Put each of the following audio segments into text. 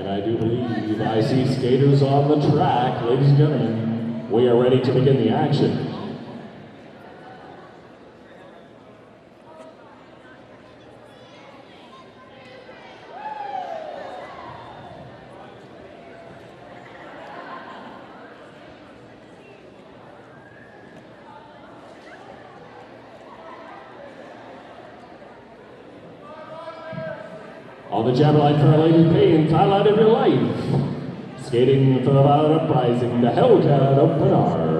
And I do believe I see skaters on the track. Ladies and gentlemen, we are ready to begin the action. On the jam line for our Lady Payne, highlight of your life. Skating for the Uprising, the Hellcat of Pinar.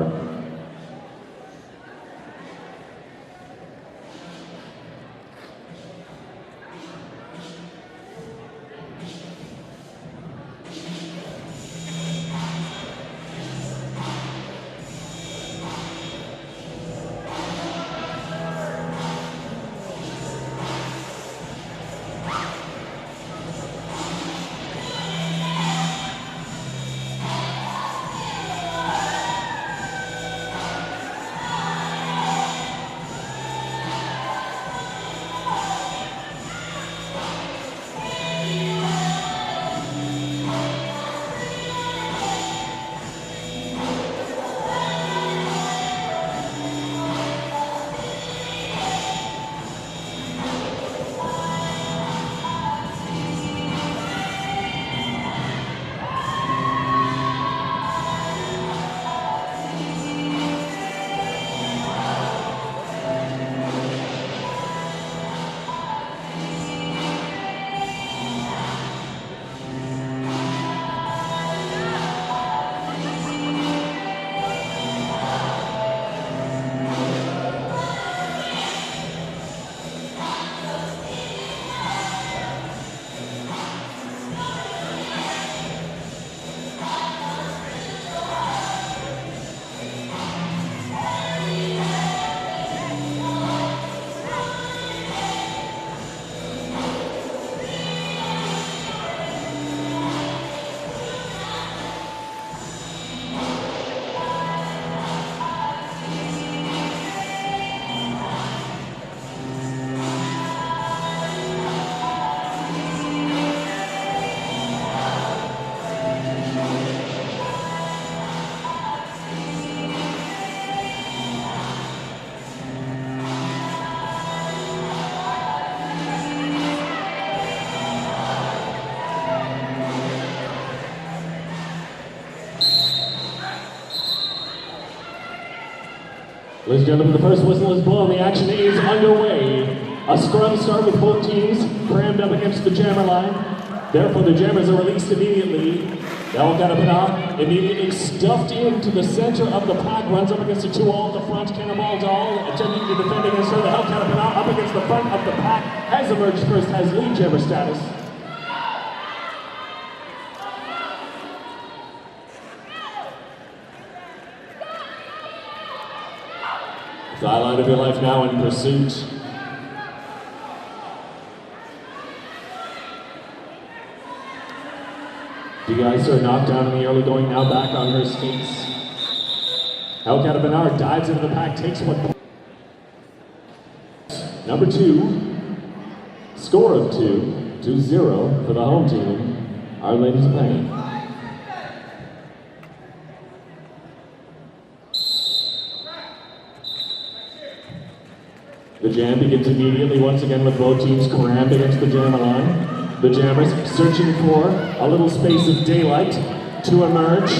Ladies and gentlemen, the first whistle is blown. The action is underway. A scrum start with both teams crammed up against the jammer line. Therefore, the jammers are released immediately. The Hellcat immediately stuffed into the center of the pack, runs up against the 2-all at the front. Cannonball Doll attempting to defend against her. The Hellcat up against the front of the pack, has emerged first, has lead jammer status. The highlight of your life now in pursuit. De-icer knocked down in the early going, now back on her skates. Hellcat of Bernard dives into the pack, takes one. Number 2, score of 2-0 for the home team, Our Ladies of Payne. The jam begins immediately once again with both teams crammed against the jammer line. The jammers searching for a little space of daylight to emerge.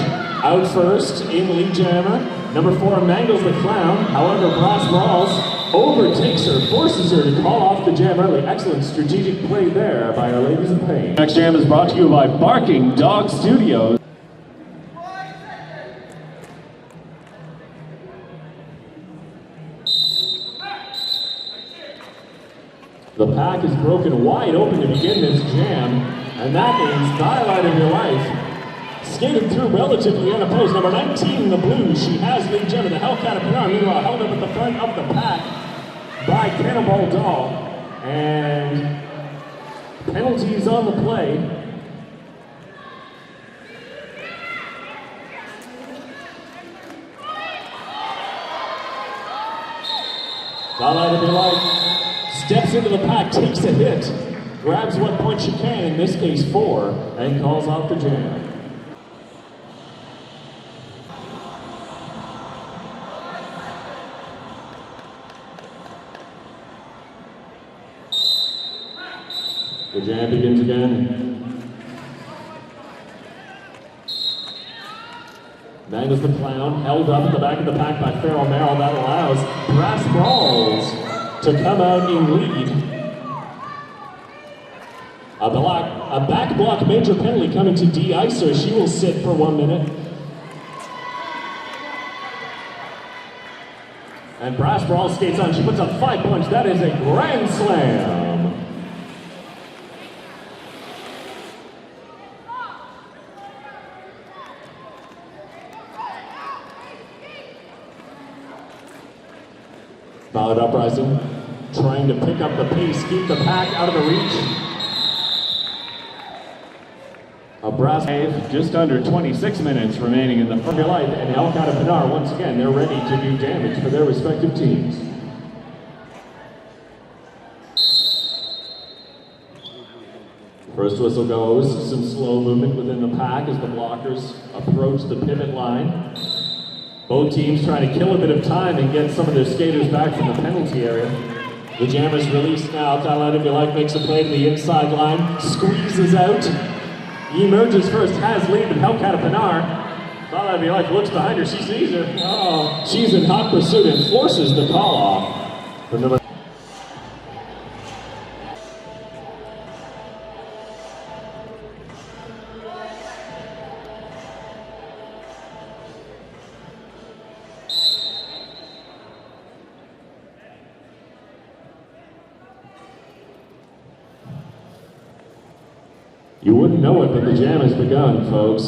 Out first in lead jammer. Number 4 mangles the clown. However, Brass Brawls overtakes her, forces her to call off the jam early. Excellent strategic play there by Our Ladies of Payne. Next jam is brought to you by Barking Dog Studios. The pack is broken wide open to begin this jam, and that means the highlight of your life. Skated through relatively unopposed. Number 19, the Blues. She has lead jammer. The Hellcat of Pinar, meanwhile, held up at the front of the pack by Cannonball Doll. And penalties on the play. The highlight of your life. Steps into the pack, takes a hit. grabs what point she can, in this case 4, and calls off the jam. The jam begins again. Magnus the Clown held up at the back of the pack by Farrell Merrill. That allows Brass Brawls to come out in lead. A back block major penalty coming to de-icer. She will sit for 1 minute. And Brass Brawls skates on. She puts up 5 points. That is a grand slam. Ballard Uprising, trying to pick up the pace, keep the pack out of the reach. A brass wave, just under 26 minutes remaining in the first life, and Elcata Pinar, once again, they're ready to do damage for their respective teams. First whistle goes, some slow movement within the pack as the blockers approach the pivot line. Both teams trying to kill a bit of time and get some of their skaters back from the penalty area. The Jammers release now. Thailand, if you like, makes a play to the inside line, squeezes out. He emerges first, has lead, but Elcata Pinar. Thailand, if you like, looks behind her, she sees her. Oh, she's in hot pursuit and forces the call off. For number You wouldn't know it, but the jam has begun, folks.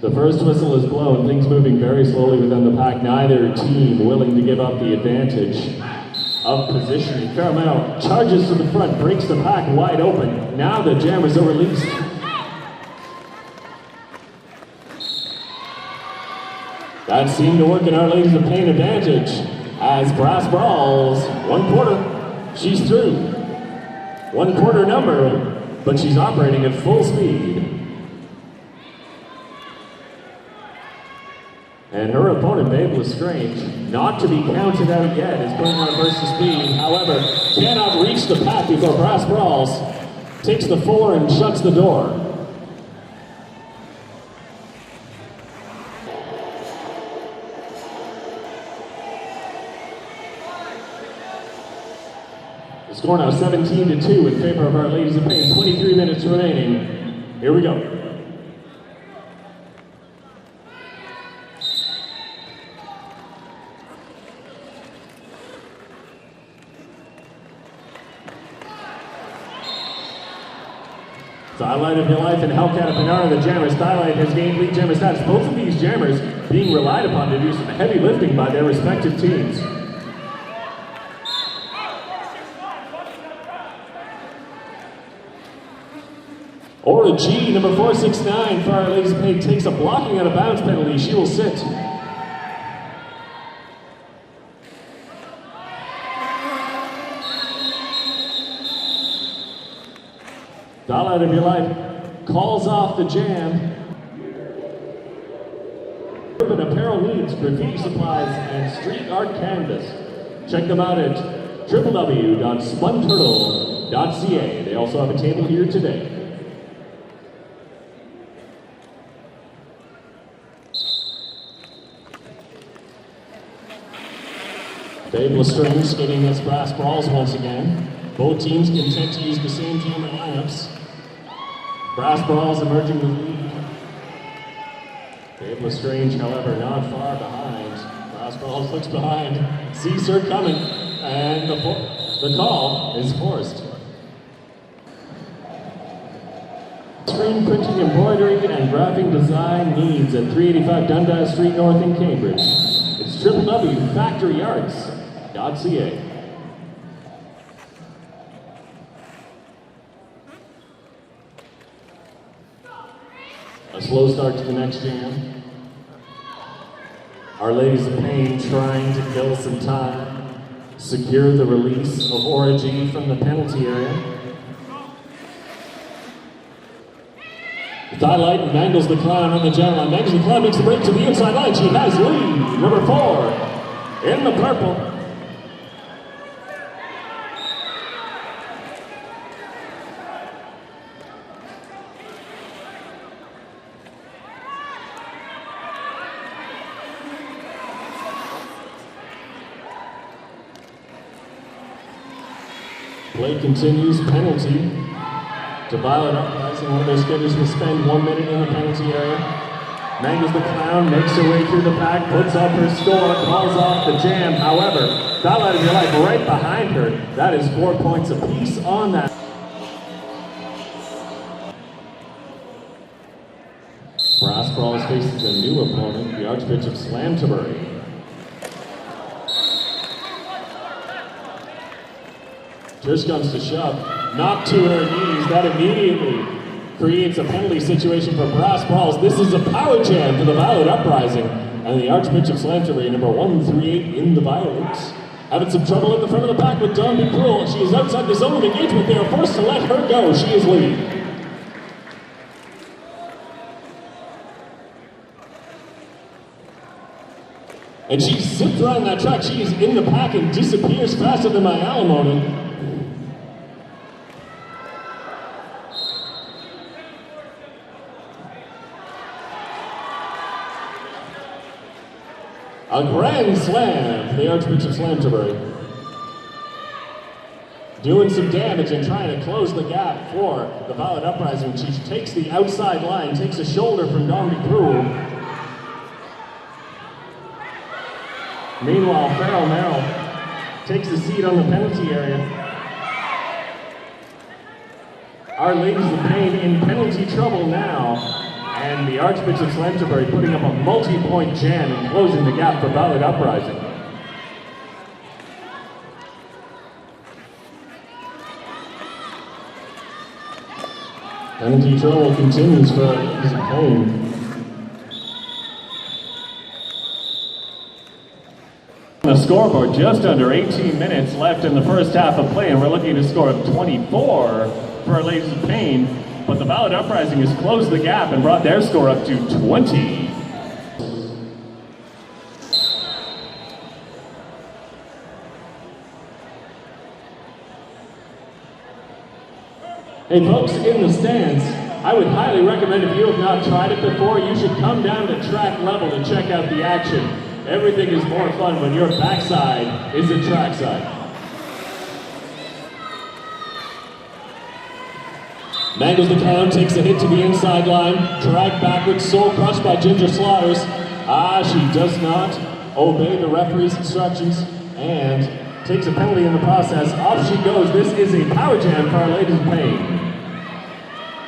The first whistle is blown, things moving very slowly within the pack. Neither team willing to give up the advantage of positioning. Caramel charges to the front, breaks the pack wide open. Now the jammers are released. That seemed to work in Our Ladies of Pain advantage as Brass Brawls, 1 quarter, she's through. 1 quarter number, but she's operating at full speed. And her opponent, Babe Lestrange, not to be counted out yet, is putting on a burst of speed. However, cannot reach the pack before Brass Brawls takes the 4 and shuts the door. The score now 17-2 in favor of Our Ladies of Pain. 23 minutes remaining. Here we go. Highlight of your life and Elcata Pinar, the jammers. Highlight has gained lead jammer status. Both of these jammers being relied upon to do some heavy lifting by their respective teams. Aura G, number 469 for Our Ladies of Pain, takes a blocking out of bounds penalty. She will sit. Dial out of your life, calls off the jam. Urban apparel needs, graffiti supplies, and street art canvas. Check them out at www.spunturtle.ca. They also have a table here today. Babe Lestrange skating against Brass Brawls once again. Both teams content to use the same jammer lineups. Brass Brawls emerging the lead. Babe Lestrange, however, not far behind. Brass Brawls looks behind, sees her coming, and the call is forced. Screen printing, embroidery, and graphic design needs at 385 Dundas Street North in Cambridge. It's www.factoryarts.ca. A slow start to the next jam. Our Ladies of Pain trying to kill some time, secure the release of Aura G from the penalty area. Daylight mangles the clown on the jam line. Mangles the clown, makes the break to the inside line. She has lead. Number 4 in the purple. Play continues, penalty to Violet Uprising. One of their skaters will spend 1 minute in the penalty area. Mangles the clown, makes her way through the pack, puts up her score, calls off the jam. However, Daylight of Your Life right behind her. That is 4 points apiece on that. Brass Brawls faces a new opponent, the Archbishop Slamterbury. Push comes to shove, knocked to her knees. That immediately creates a penalty situation for Brass Brawls. This is a power jam for the Violet Uprising. And the Archbishop Slamterbury, number 138 in the Violets. Having some trouble at the front of the pack with Dawn Be Cruel. She is outside the zone of engagement. They are forced to let her go. She is leading. And she zipped around that track. She is in the pack and disappears faster than my alimony. A grand slam for the Archbishop Slamterbury. Doing some damage and trying to close the gap for the Violet Uprising. She takes the outside line, takes a shoulder from Dawn Be Cruel. Meanwhile, Farrell Merrill takes a seat on the penalty area. Our Ladies of Pain in penalty trouble now. And the Archbishop Slamterbury putting up a multi-point jam and closing the gap for Violet Uprising. Penalty trouble continues for Ladies of Pain. On the scoreboard, just under 18 minutes left in the first half of play, and we're looking at a score of 24 for our Ladies of Pain. But the Violet Uprising has closed the gap and brought their score up to 20. Hey folks, in the stands, I would highly recommend if you have not tried it before, you should come down to track level to check out the action. Everything is more fun when your backside is the trackside. Mangles the clown, takes a hit to the inside line, dragged backwards, soul crushed by Ginger Slaughters. She does not obey the referee's instructions and takes a penalty in the process. Off she goes. This is a power jam for our Ladies of Pain.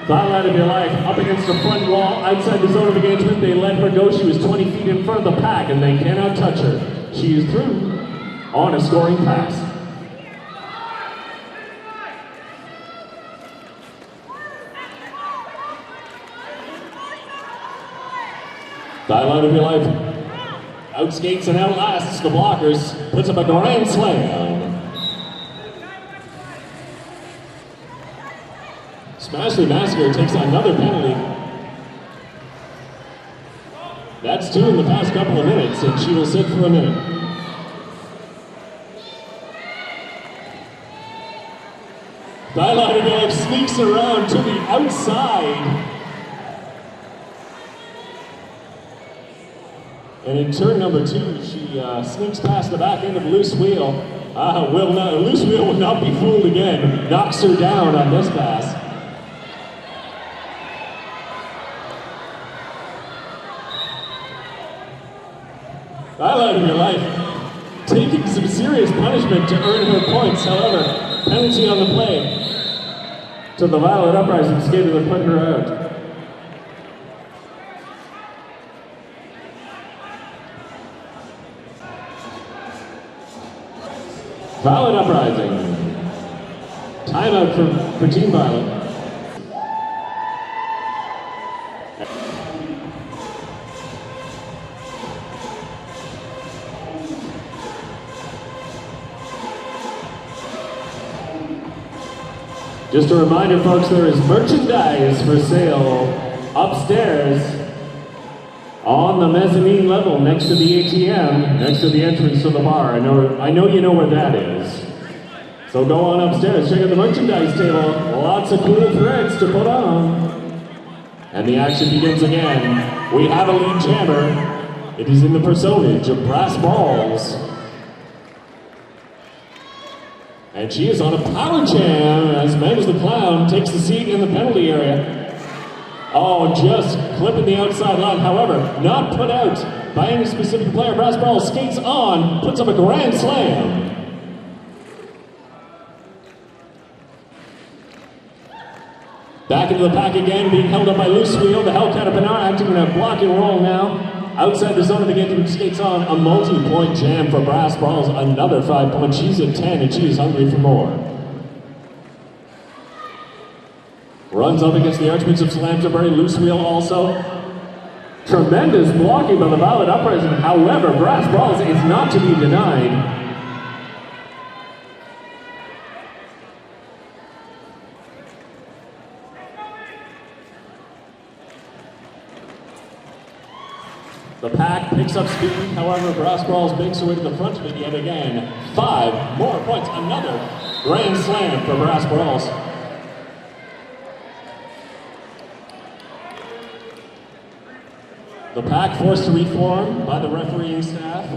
Violet of Your Life up against the front wall, outside the zone of engagement. They let her go. She was 20 feet in front of the pack and they cannot touch her. She is through on a scoring pass. Daylight of Your Life outskates and outlasts the blockers, puts up a grand slam. Smashley Massacre takes another penalty. That's 2 in the past couple of minutes, and she will sit for a minute. Daylight of Your Life sneaks around to the outside. And in turn number 2, she sneaks past the back end of Loose Wheel. Loose Wheel will not be fooled again. Knocks her down on this pass. Daylight of Your Life taking some serious punishment to earn her points. However, penalty on the play to the Violet Uprising skater that put her out. Violet Uprising. Timeout for Team Violet. Just a reminder, folks, there is merchandise for sale upstairs on the mezzanine level next to the ATM, next to the entrance to the bar. I know you know where that is. So go on upstairs, check out the merchandise table. Lots of cool threads to put on. And the action begins again. We have a lead jammer. It is in the personage of Brass Balls. And she is on a power jam as Magnus the Clown takes the seat in the penalty area. Oh, just clipping the outside line. However, not put out by any specific player. Brass Balls skates on, puts up a grand slam. Back into the pack again, being held up by Loose Wheel. The Hellcat of Pinar acting in a block and roll now. Outside the zone of the game, skates on a multi-point jam for Brass Balls. Another 5 points. She's at 10 and she is hungry for more. Runs up against the Archbishop of Slamterbury. Loose Wheel also. Tremendous blocking by the Violet Uprising. However, Brass Balls is not to be denied. The pack picks up speed, however, Brass Balls makes her way to the front of it yet again. 5 more points, another grand slam for Brass Balls. The pack forced to reform by the refereeing staff.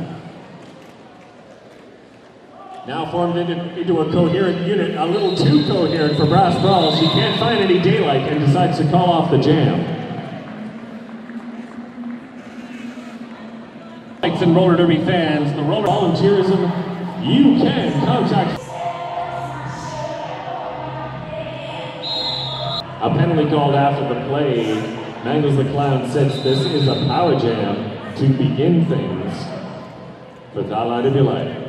Now formed into a coherent unit, a little too coherent for Brass Balls. She can't find any daylight and decides to call off the jam. And roller derby fans, the roller volunteerism, you can contact. A penalty called after the play. Magnus the Clown says this is a power jam to begin things with the highlight of your life.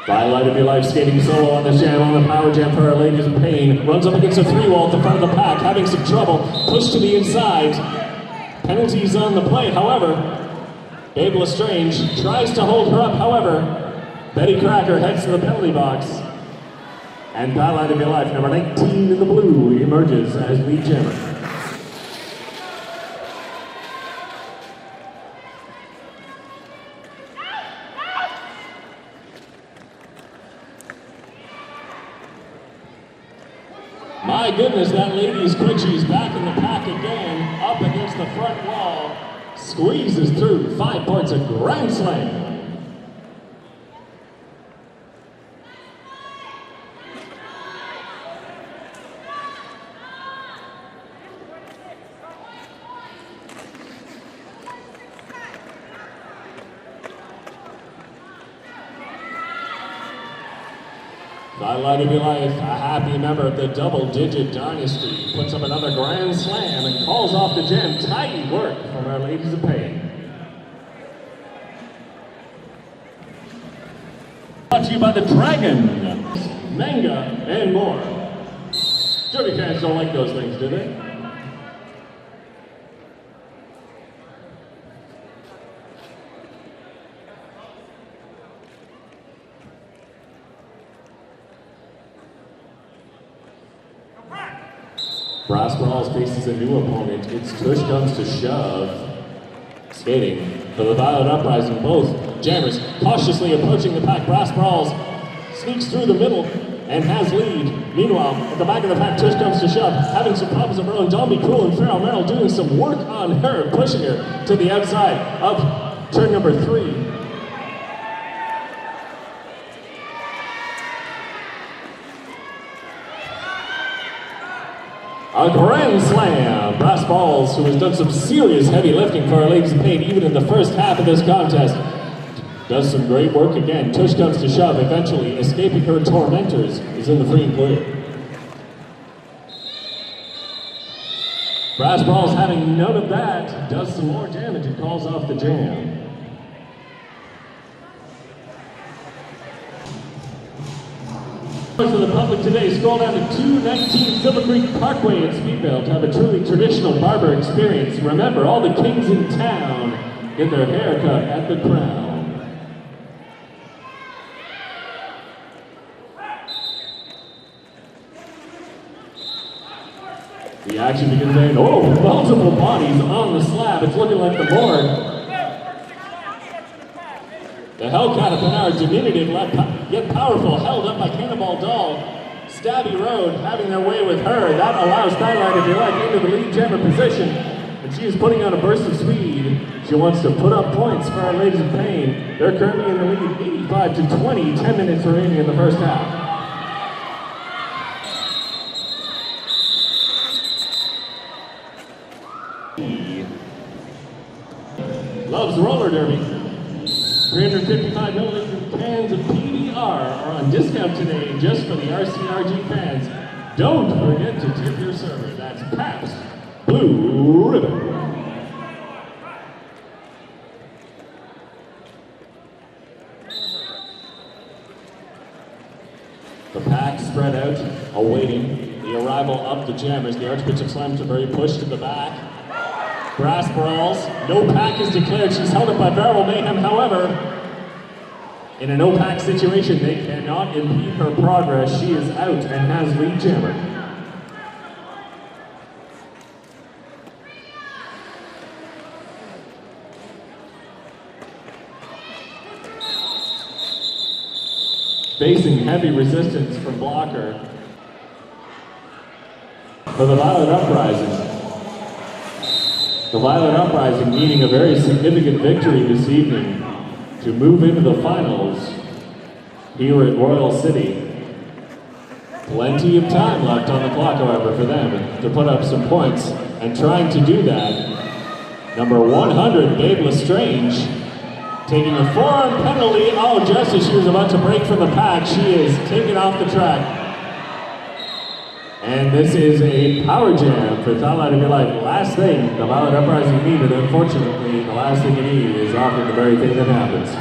Highlight of your life, skating solo on the jam, on the power jam for Our Ladies of Pain. Runs up against a 3-wall at the front of the pack, having some trouble. Pushed to the inside. Penalties on the play, however. Babe Lestrange tries to hold her up, however. Betty Cracker heads to the penalty box. And highlight of your life, number 19 in the blue, emerges as lead jammer. My goodness, that lady is quick. She's back in the pack again, up against the front wall, squeezes through, 5 points, a grand slam. Highlight of your life, a happy member of the double-digit dynasty, puts up another grand slam and calls off the jam. Tidy work from Our Ladies of Pain. Brought to you by the Dragon, manga, and more. Derby fans don't like those things, do they? Brass Balls faces a new opponent. It's push comes to shove. Skating for the Violet Uprising. Both jammers cautiously approaching the pack. Brass Balls sneaks through the middle and has lead. Meanwhile, at the back of the pack, push comes to shove. Having some problems of her own, Don't Be Cruel and Farrell Merrill doing some work on her, pushing her to the outside of turn number 3. A grand slam! Brass Balls, who has done some serious heavy lifting for Our Ladies of Pain, even in the first half of this contest, does some great work again. Tush comes to shove, eventually escaping her tormentors, is in the free and clear. Brass Balls, having none of that, does some more damage and calls off the jam. For the public today, scroll down to 219 Silver Creek Parkway in Speedville to have a truly traditional barber experience. Remember, all the kings in town get their hair cut at the Crown. The action begins then. Oh, multiple bodies on the slab. It's looking like the board. The Hellcat of Penard, diminutive yet powerful, held up by Cannonball Doll. Stabby Road having their way with her. That allows Starlight, if you like, into the lead jammer position. And she is putting on a burst of speed. She wants to put up points for our Ladies of Pain. They're currently in the lead 85-20, 10 minutes remaining in the first half. Loves roller derby. 355 milliliter cans of PBR are on discount today just for the RCRG fans. Don't forget to tip your server. That's Pabst Blue Ribbon. The pack spread out, awaiting the arrival of the jammers. The Archbishop slams are very pushed to the back. Brass brawls, no pack is declared. She's held up by Barrel Mayhem, however. In a no pack situation, they cannot impede her progress. She is out and has lead jammer. Facing heavy resistance from Blocker for the Violet Uprising. The Violet Uprising needing a very significant victory this evening to move into the finals here at Royal City. Plenty of time left on the clock, however, for them to put up some points, and trying to do that, number 100, Babe Lestrange, taking a forearm penalty. Oh, just as she was about to break from the pack, she is taken off the track. And this is a power jam for Starlight of Your Life. Last thing the Violet Uprising needed, unfortunately, the last thing you need is often the very thing that happens.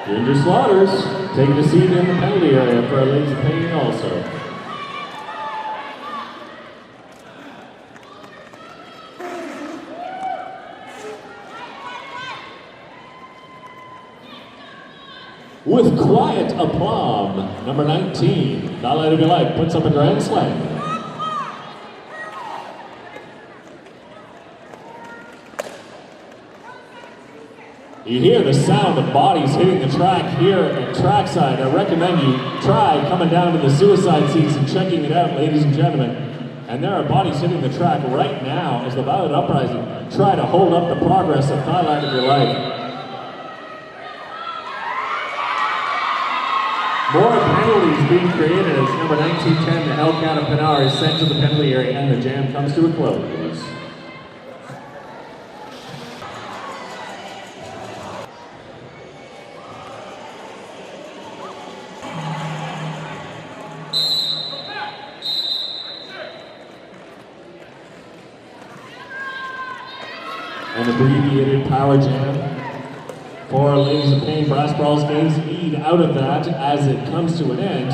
Ginger Slaughters taking a seat in the penalty area for our Ladies of Pain also. With quiet aplomb, number 19, Starlight of Your Life puts up a grand slam. You hear the sound of bodies hitting the track here at trackside. I recommend you try coming down to the suicide seats and checking it out, ladies and gentlemen. And there are bodies hitting the track right now as the Violet Uprising try to hold up the progress of Starlight of Your Life. More penalties being created as number 1910, the Hellcat of Penard, is sent to the penalty area and the jam comes to a close. An abbreviated power jam. For Ladies of Pain, Brass Brawls gains lead out of that as it comes to an end.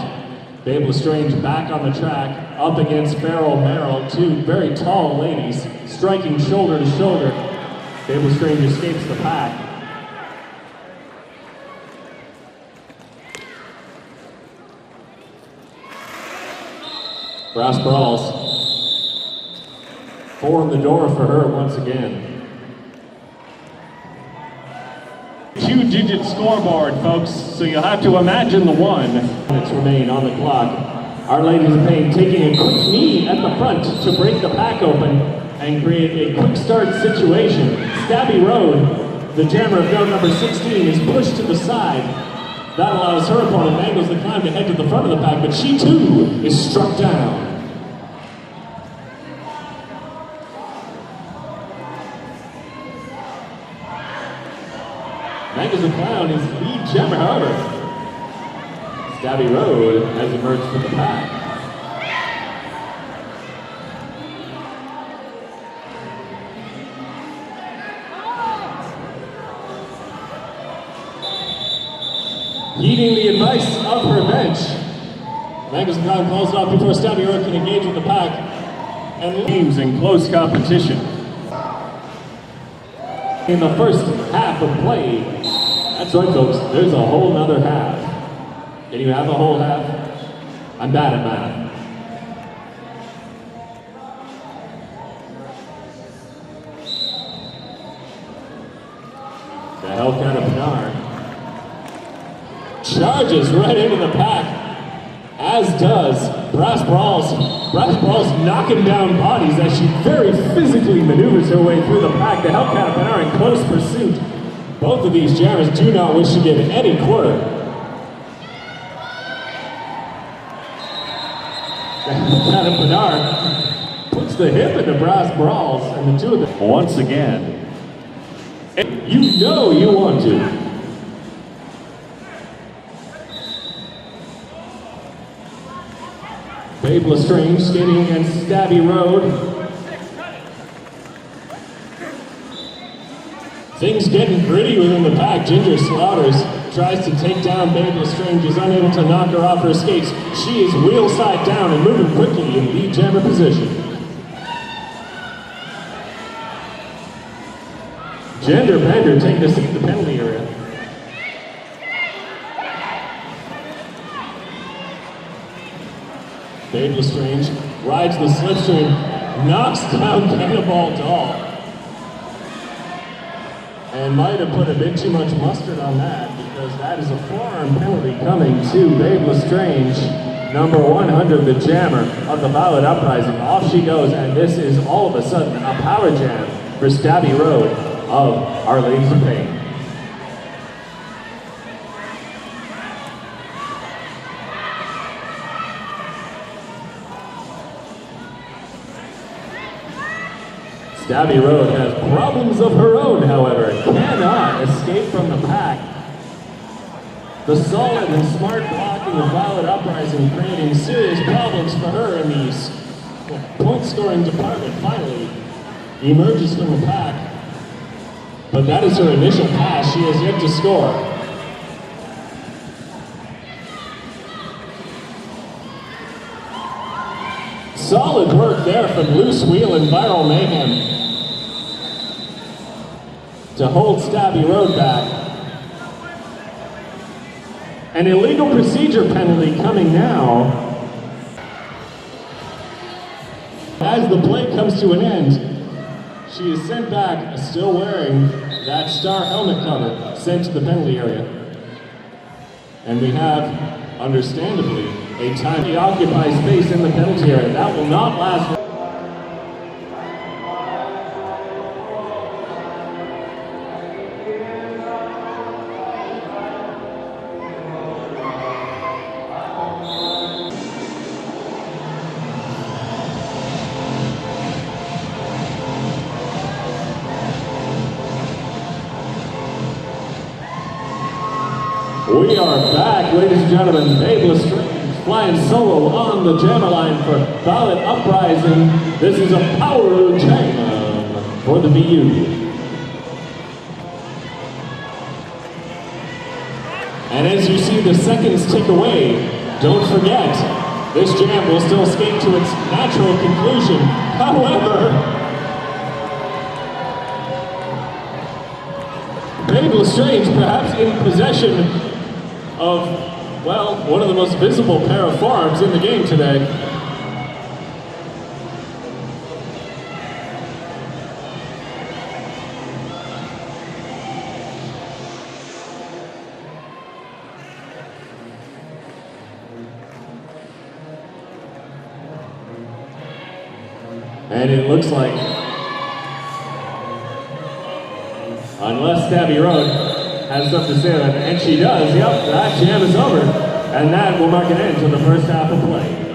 Babe Lestrange back on the track, up against Farrell Merrill, two very tall ladies, striking shoulder to shoulder. Babe Lestrange escapes the pack. Brass Brawls form the door for her once again. Two-digit scoreboard, folks, so you'll have to imagine the one. Minutes remain on the clock. Our Ladies of Pain taking a quick knee at the front to break the pack open and create a quick start situation. Stabby Road, the jammer of note number 16, is pushed to the side. That allows her opponent, Mangles, the climb to head to the front of the pack, but she too is struck down. Mangles the Clown is lead jammer, however. Stabby Road has emerged from the pack. Heeding the advice of her bench, Mangles the Clown calls it off before Stabby Road can engage with the pack and leaves in close competition. In the first half of play, that's right, folks, there's a whole nother half. Can you have a whole half? I'm bad at math. charges right into the pack, as does Brass Brawls. Brass Brawls knocking down bodies as she very physically maneuvers her way through the pack. The Hellcat are in close pursuit. Both of these jammers do not wish to give any quarter. Hellcat Bernard puts the hip into Brass Brawls, and the two of them once again. You know you want to. Babe Lestrange skating against Stabby Road. Things getting gritty within the pack. Ginger Slaughters tries to take down Babe Lestrange, is unable to knock her off her skates. She is wheel side down and moving quickly in lead jammer position. Gender Bender taking a seat in the penalty area. Babe Lestrange rides the slipstream, knocks down Cannonball Doll. And might have put a bit too much mustard on that, because that is a forearm penalty coming to Babe Lestrange, number 100, the jammer of the Violet Uprising. Off she goes, and this is all of a sudden a power jam for Stabby Road of Our Ladies of Pain. Stabby Road has problems of her own, however, cannot escape from the pack. The solid and smart blocking of Violet Uprising creating serious problems for her in the point-scoring department. Finally emerges from the pack, but that is her initial pass. She has yet to score. Solid work there from Loose Wheel and Viral Mayhem to hold Stabby Road back. An illegal procedure penalty coming now. As the play comes to an end, she is sent back, still wearing that star helmet cover, sent to the penalty area. And we have, understandably, a tiny occupied space in the penalty area. That will not last. We are back, ladies and gentlemen. Babe Lestrange flying solo on the jammer line for Violet Uprising. This is a power jam for the VU. And as you see the seconds tick away, don't forget, this jam will still skate to its natural conclusion. However, Babe Lestrange perhaps in possession of, well, one of the most visible pair of forearms in the game today. And it looks like, unless Stabby Road has something to say on it, and she does, yep, that jam is over. And that will mark an end to the first half of play.